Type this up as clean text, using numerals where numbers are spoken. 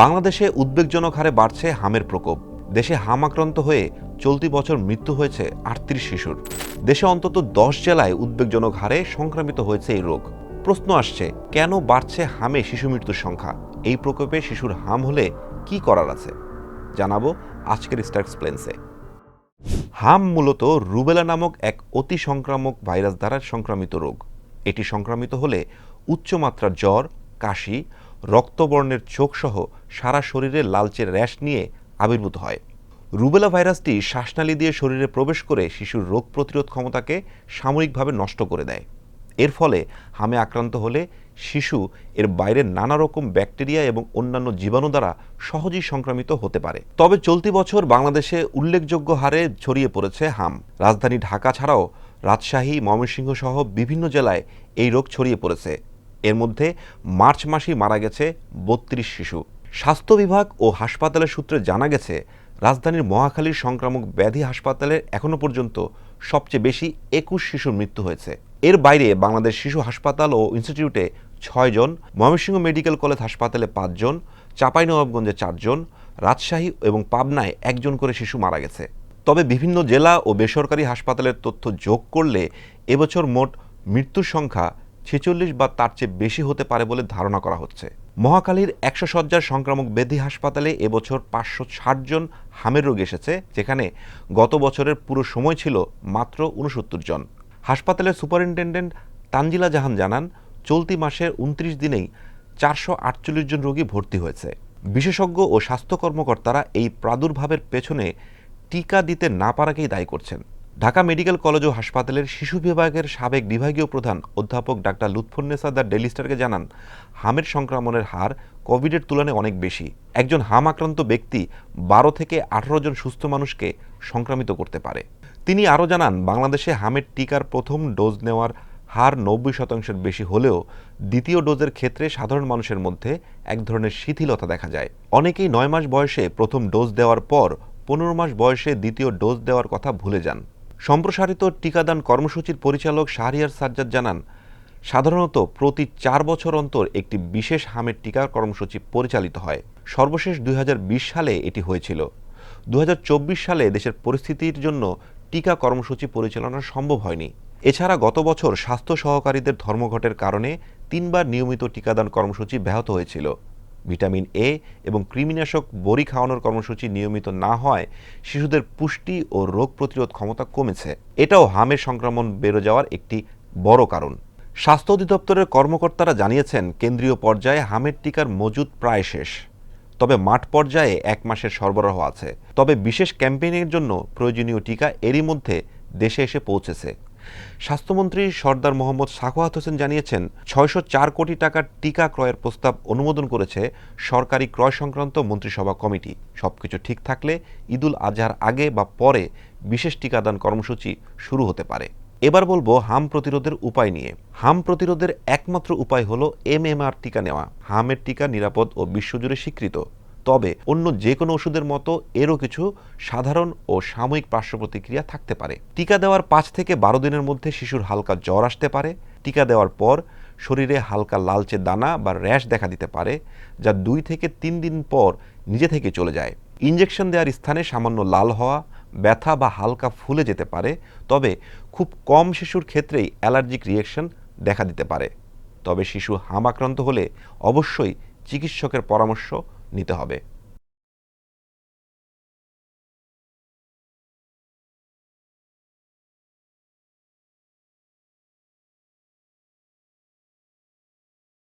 বাংলাদেশে উদ্বেগজনক হারে বাড়ছে হামের প্রকোপ। দেশে হাম আক্রান্ত হয়ে চলতি বছর মৃত্যু হয়েছে ৩৮ শিশুর। দেশে অন্তত ১০ জেলায় উদ্বেগজনক হারে সংক্রামিত হয়েছে এই রোগ। প্রশ্ন আসছে, কেন বাড়ছে হামে শিশু মৃত্যুর সংখ্যা? এই প্রকোপে শিশুর হাম হলে কি করার আছে, জানাবো আজকের স্টার এক্সপ্লেন্সে। হাম মূলত রুবেলা নামক এক অতি সংক্রামক ভাইরাস দ্বারা সংক্রামিত রোগ। এটি সংক্রামিত হলে উচ্চমাত্রার জ্বর, কাশি, রক্তবর্ণের চোখসহ সারা শরীরে লালচে র্যাশ নিয়ে আবির্ভূত হয়। রুবেলা ভাইরাসটি শ্বাসনালী দিয়ে শরীরে প্রবেশ করে শিশুর রোগ প্রতিরোধ ক্ষমতাকে সাময়িকভাবে নষ্ট করে দেয়। এর ফলে হামে আক্রান্ত হলে শিশু এর বাইরের নানা রকম ব্যাকটেরিয়া এবং অন্যান্য জীবাণু দ্বারা সহজেই সংক্রামিত হতে পারে। তবে চলতি বছর বাংলাদেশে উল্লেখযোগ্য হারে ছড়িয়ে পড়েছে হাম। রাজধানী ঢাকা ছাড়াও রাজশাহী, ময়মনসিংহ সহ বিভিন্ন জেলায় এই রোগ ছড়িয়ে পড়েছে। এর মধ্যে মার্চ মাসেই মারা গেছে ৩২ শিশু। স্বাস্থ্য বিভাগ ও হাসপাতালের সূত্রে জানা গেছে, রাজধানীর মহাখালীর সংক্রামক ব্যাধি হাসপাতালে এখনও পর্যন্ত সবচেয়ে বেশি ২১ শিশুর মৃত্যু হয়েছে। এর বাইরে বাংলাদেশ শিশু হাসপাতাল ও ইনস্টিটিউটে ৬ জন, ময়মনসিংহ মেডিকেল কলেজ হাসপাতালে ৫ জন, চাঁপাইনবাবগঞ্জে ৪ জন, রাজশাহী এবং পাবনায় ১ জন করে শিশু মারা গেছে। তবে বিভিন্ন জেলা ও বেসরকারি হাসপাতালের তথ্য যোগ করলে এবছর মোট মৃত্যুর সংখ্যা ৪৬ বা তার চেয়ে বেশি হতে পারে বলে ধারণা করা হচ্ছে। মহাখালীর ১০০ শয্যার সংক্রামক ব্যাধি হাসপাতালে এবছর ৫৬০ জন হামের রোগী এসেছে, যেখানে গত বছরের পুরো সময় ছিল মাত্র ৬৯ জন। হাসপাতালের সুপারিনটেনডেন্ট তানজিলা জাহান জানান, চলতি মাসের ২৯ দিনেই ৪৪৮ জন রোগী ভর্তি হয়েছে। বিশেষজ্ঞ ও স্বাস্থ্য কর্মকর্তারা এই প্রাদুর্ভাবের পেছনে টিকা দিতে না পারাকেই দায়ী করছেন। ঢাকা মেডিকেল কলেজ ও হাসপাতালের শিশু বিভাগের সাবেক বিভাগীয় প্রধান অধ্যাপক ডাক্তার লুৎফুন্নেসা দ্য ডেইলি স্টারকে জানান, হামের সংক্রমণের হার কোভিডের তুলনায় অনেক বেশি। একজন হাম আক্রান্ত ব্যক্তি ১২ থেকে ১৮ জন সুস্থ মানুষকে সংক্রামিত করতে পারে। তিনি আরও জানান, বাংলাদেশে হামের টিকার প্রথম ডোজ নেওয়ার হার ৯০% বেশি হলেও দ্বিতীয় ডোজের ক্ষেত্রে সাধারণ মানুষের মধ্যে এক ধরনের শিথিলতা দেখা যায়। অনেকেই ৯ মাস বয়সে প্রথম ডোজ দেওয়ার পর ১৫ মাস বয়সে দ্বিতীয় ডোজ দেওয়ার কথা ভুলে যান। সম্প্রসারিত টিকাদান কর্মসূচির পরিচালক শাহরিয়ার সাজ্জাদ জানান, সাধারণত প্রতি ৪ বছর অন্তর একটি বিশেষ হামের টিকা কর্মসূচি পরিচালিত হয়। সর্বশেষ ২০২০ সালে এটি হয়েছিল। ২০২৪ সালে দেশের পরিস্থিতির জন্য টিকা কর্মসূচি পরিচালনা সম্ভব হয়নি। এছাড়া গত বছর স্বাস্থ্য সহকারীদের ধর্মঘটের কারণে ৩ বার নিয়মিত টিকাদান কর্মসূচি ব্যাহত হয়েছিল। ভিটামিন এ এবং কৃমিনাশক বড়ি খাওয়ানোর কর্মসূচি নিয়মিত না হয় শিশুদের পুষ্টি ও রোগ প্রতিরোধ ক্ষমতা কমেছে। এটাও হামের সংক্রমণ বেড়ে যাওয়ার একটি বড় কারণ। স্বাস্থ্য অধিদপ্তরের কর্মকর্তারা জানিয়েছেন, কেন্দ্রীয় পর্যায়ে হামের টিকার মজুদ প্রায় শেষ। তবে মাঠ পর্যায়ে ১ মাসের সরবরাহ আছে। তবে বিশেষ ক্যাম্পেইনের জন্য প্রয়োজনীয় টিকা এরই মধ্যে দেশে এসে পৌঁছেছে। স্বাস্থ্যমন্ত্রী সরদার মোহাম্মদ সাখাওয়াত হোসেন জানিয়েছেন, ৬০৪ কোটি টাকার টিকা ক্রয়ের প্রস্তাব অনুমোদন করেছে সরকারি ক্রয় সংক্রান্ত মন্ত্রিসভা কমিটি। সবকিছু ঠিক থাকলে ঈদুল আজহার আগে বা পরে বিশেষ টিকাদান কর্মসূচি শুরু হতে পারে। এবার বলবো হাম প্রতিরোধের উপায় নিয়ে। হাম প্রতিরোধের একমাত্র উপায় হলো MMR টিকা নেওয়া। হামের টিকা নিরাপদ ও বিশ্বজুড়ে স্বীকৃত। তবে অন্য যে কোনো ওষুধের মতো এরও কিছু সাধারণ ও সাময়িক পার্শ্ব প্রতিক্রিয়া থাকতে পারে। টিকা দেওয়ার ৫ থেকে ১২ দিনের মধ্যে শিশুর হালকা জ্বর আসতে পারে। টিকা দেওয়ার পর শরীরে হালকা লালচে দানা বা র্যাশ দেখা দিতে পারে, যা ২ থেকে ৩ দিন পর নিজে থেকে চলে যায়। ইনজেকশন দেওয়ার স্থানে সামান্য লাল হওয়া, ব্যথা বা হালকা ফুলে যেতে পারে। তবে খুব কম শিশুর ক্ষেত্রেই অ্যালার্জিক রিঅ্যাকশন দেখা দিতে পারে। তবে শিশু হাম আক্রান্ত হলে অবশ্যই চিকিৎসকের পরামর্শ নিতে হবে।